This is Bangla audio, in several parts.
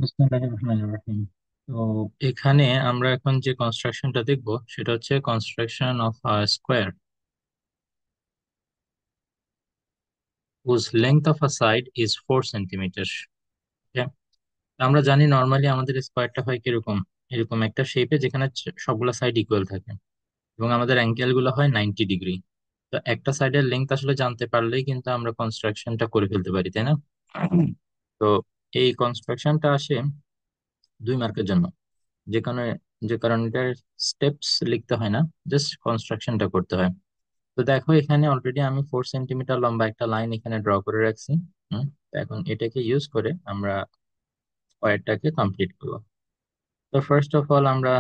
বিসমিল্লাহির রহমানির রহিম। তো এখানে আমরা এখন যে কনস্ট্রাকশনটা দেখব সেটা হচ্ছে construction of a square whose length of a side is 4 centimetre. আমরা জানি নর্মালি আমাদের স্কোয়ারটা হয় কিরকম, এরকম একটা শেপে যেখানে সবগুলা সাইড ইকুয়াল থাকে এবং আমাদের অ্যাঙ্গেল গুলো হয় 90 ডিগ্রি। তো একটা সাইডের লেংথ আসলে জানতে পারলেই কিন্তু আমরা কনস্ট্রাকশনটা করে ফেলতে পারি, তাই না? তো এই কনস্ট্রাকশনটা আসে 2 মার্কের জন্য, যে কারণে এটার স্টেপস লিখতে হয় না, জাস্ট কনস্ট্রাকশনটা করতে হয়। তো দেখো এখানে অলরেডি আমি 4 সেন্টিমিটার লম্বা একটা লাইন এখানে ড্র করে রাখছি। তো এখন এটাকে ইউজ করে আমরা স্কোয়ারটাকে কমপ্লিট করবো। তো ফার্স্ট অফ অল আমরা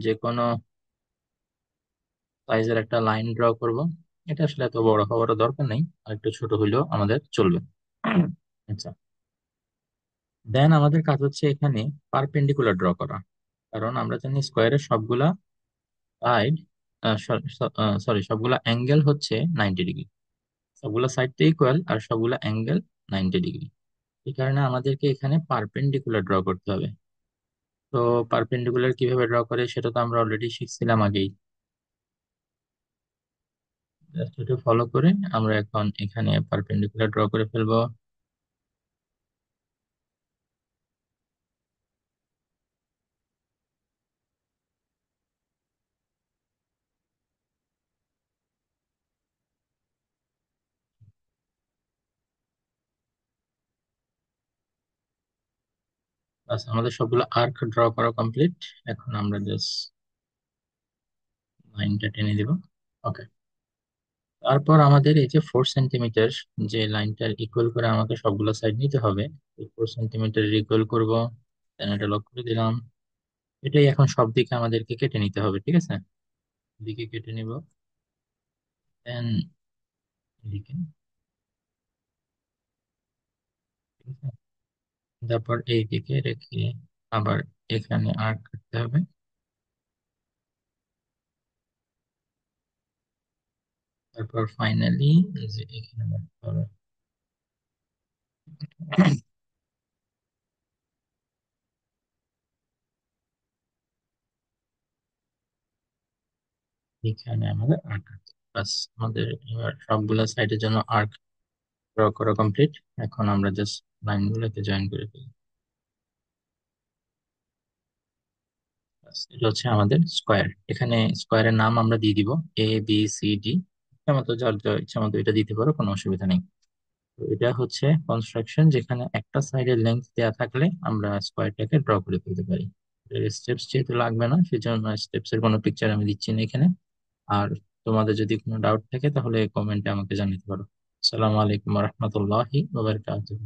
যে কোনো সাইজের একটা লাইন ড্র করব। এটা আসলে এত বড় হওয়ারও দরকার নেই, আর একটু ছোট হইলেও আমাদের চলবে। আচ্ছা, দেন আমাদের কাজ হচ্ছে এখানে পারপেন্ডিকুলার ড্র করা, কারণ আমরা জানি স্কোয়ারের সবগুলা সাইড, সরি, সবগুলা অ্যাঙ্গেল হচ্ছে 90 ডিগ্রি। সবগুলা সাইড তো ইকুয়াল আর সবগুলা অ্যাঙ্গেল 90 ডিগ্রি। এই কারণে আমাদেরকে এখানে পারপেন্ডিকুলার ড্র করতে হবে। তো পারপেন্ডিকুলার কিভাবে ড্র করে সেটা তো আমরা অলরেডি শিখছিলাম আগেই। জাস্ট একটু ফলো করে আমরা এখন এখানে পারপেন্ডিকুলার ড্র করে ফেলবো। বাস, আমাদের সবগুলো আর্ক ড্র করা কমপ্লিট। এখন আমরা জাস্ট লাইনটা টেনে দিব। ওকে, তারপর আমাদের এই যে 4 সেন্টিমিটার যে লাইনটার ইকুয়াল করে আমাকে সবগুলো সাইড নিতে হবে, এই 4 সেন্টিমিটার ইকুয়াল করবো। দেন এটা লক করে দিলাম। এটাই এখন সব দিকে আমাদেরকে কেটে নিতে হবে, ঠিক আছে? দিকে কেটে নিব, দেন এদিকে, ঠিক আছে? তারপর এই দিকে রেখে আবার এখানে আর্ক কাটতে হবে। তারপর ফাইনালি এই যে এখানে রাখতে হবে। এখানে আমাদের আর্ক, বাস আমাদের এবার সবগুলা সাইডের জন্য আর্ক ড্র করা কমপ্লিট। এখন আমরা জাস্ট লাইনগুলোকে জয়েন করে ফেলি। ব্যাস, এটা হচ্ছে আমাদের স্কোয়ার। এখানে স্কোয়ারের নাম আমরা দিয়ে দিব ABCD। ইচ্ছা মতো, যার যা ইচ্ছা মতো এটা দিতে পারো, কোনো অসুবিধা নেই। তো এটা হচ্ছে কনস্ট্রাকশন যেখানে একটা সাইডের লেন্থ দেওয়া থাকলে আমরা স্কোয়ারটাকে ড্র করে ফেলতে পারি। স্টেপস যেহেতু লাগবে না, সেজন্য স্টেপস এর কোনো পিকচার আমি দিচ্ছি না এখানে। আর তোমাদের যদি কোনো ডাউট থাকে তাহলে কমেন্টে আমাকে জানাতে পারো। আসসালামু আলাইকুম রহমতুল্লাহি ওয়া বারাকাতুহু।